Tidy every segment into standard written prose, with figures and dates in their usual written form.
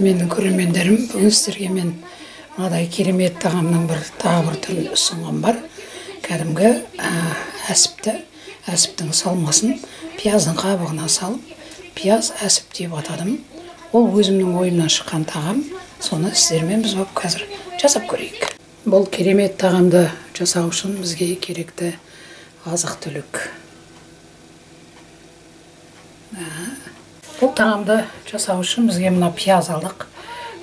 менің көрермендерім, бүгін сіздерге мен мынадай керемет тағамның тағы бір түрін ұсынғам бар. Кәдімгі әсіптің салмасын пияздың қабығына салып, пияз әсіп деп атадым. Ол өзімнің ойымнан шыққан тағам. Соны сіздермен біз қазір жасап көрейік. Бұл керемет тағамды жасау үшін бізге керекті азық-түлік. Бұл тағамды жасау үшін бізге мына пияз алдық.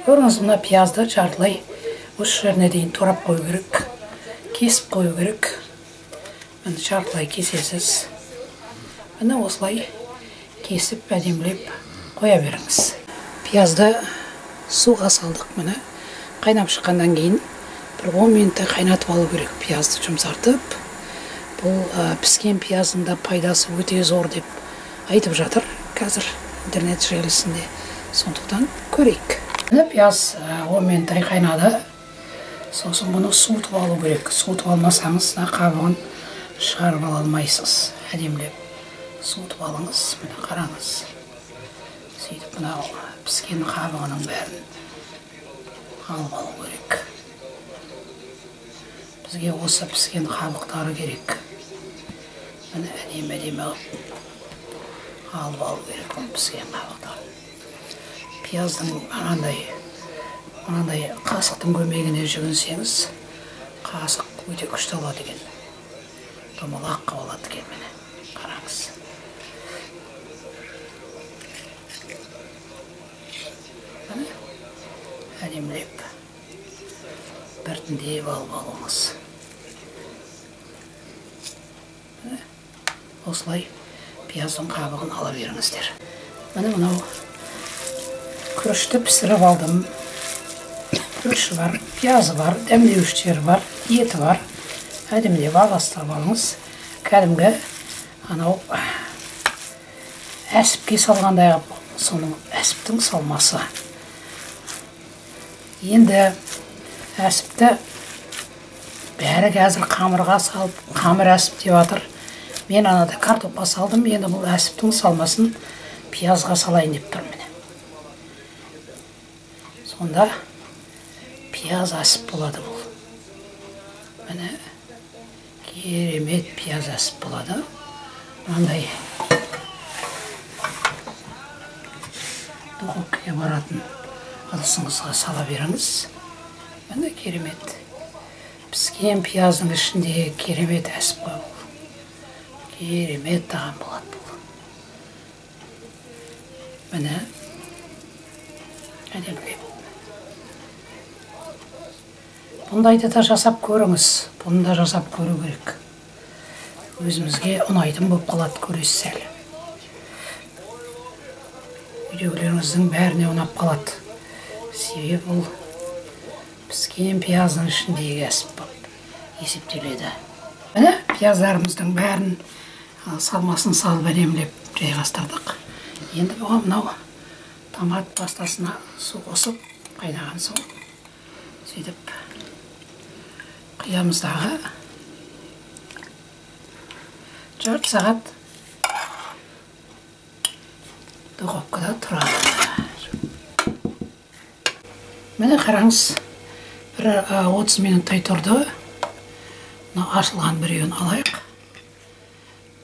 Көріңіз, мына пиязды жартылай осы жеріне дейін турап қою керек, кесіп қою керек. Міне жартылай кесесіз. Міне осылай кесіп әдемілеп қоя беріңіз. Пиязды суға салдық. Міне қайнап шыққаннан кейін бір 10 минуттай қайнатып алу керек, пиязды жұмсартып. Бұл піскен пияздың да пайдасы өте зор деп айтып жатыр қазір интернет желісінде. Сондықтан көрейік. Міне пияз 10 минуттай қайнады. Сосын бұны суытып алу керек. Суытып алмасаңыз қабығын шығарып ала алмайсыз. Әдемілеп суытып алыңыз. Міне қараңыз. Сөйтіп мынау піскен қабығының бәрін алып алу керек. Бізге осы піскен қабықтары керек. Міне әдемі алып алу керек ол піскен қабықтарын. Пияздың мынандай қасықтың көмегіне жүгінсеңіз, қасық өте күшті алады екен. Домалақ болады екен. Міне қараңыз. Міне әдемілеп біртіндеп алып алуыңыз. Міне осылай пияздың қабығын ала беріңіздер. Міне мынау күрішті пісіріп алдым. Күріші бар, пиязы бар, дәмдеуіштері бар, еті бар. Әдемілеп араластырып алыңыз. Кәдімгі анау әсіпке салғандай соның әсіптің салмасы. Енді әсіпті бәрі қазір қамырға салып, қамыр әсіп деп жатыр. Мен анада картопқа салдым, енді бұл әсіптің салмасын пиязға салайын деп тұрмын. Сонда пияз әсіп болады бұл. Міне керемет пияз әсіп болады. Мынандай духовкаға баратын ыдысыңызға сала беріңіз. Міне керемет. Піскен пияздың ішінде керемет әсіп қой бұл. Керемет тағам болады бұл. Міне әдемілеп. Бұндайды да жасап көріңіз. Бұны да жасап көру керек. Өзімізге ұнайтын болып қалады, көресіз әлі. Үйдегілеріңіздің бәріне ұнап қалады. Себебі бұл піскен пияздың ішіндегі әсіп болып есептеледі. Міне пияздарымыздың бәрін салмасын салып әдемілеп жайғастырдық. Енді бұған мынау томат пастасына су қосып қайнаған соң сөйтіп қиямыздағы жарты сағат духовкада тұрады. Міне қараңыз, бір 30 минуттай тұрды. Ашылған біреуін алайық.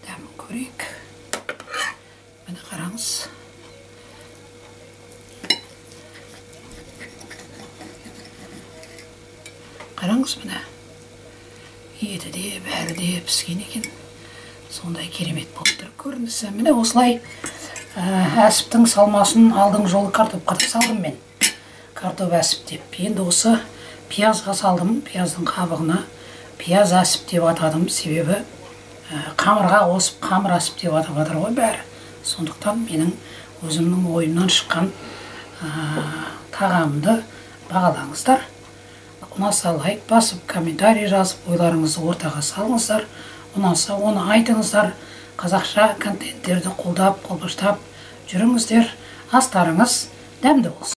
Дәмін көрейік. Міне қараңыз. Қараңыз міне. Еті де, бәрі де піскен екен. Сондай керемет болып тұр. Көрінісі. Міне осылай әсіптің салмасын алдың жолы картопқа салдым мен. Картоп әсіп деп. Енді осы пиязға салдым. Пияздың қабығына пияз әсіп деп атадым. Себебі қамырға осып қамыр әсіп деп атап жатыр ғой бәрі. Сондықтан менің өзімнің ойымнан шыққан тағамды бағалаңыздар. Ұнаса лайк басып, комментарий жазып, ойларыңызды ортаға салыңыздар. Ұнаса оны айтыңыздар. Қазақша контенттерді қолдап, қолпаштап жүріңіздер. Астарыңыз дәмді болсын.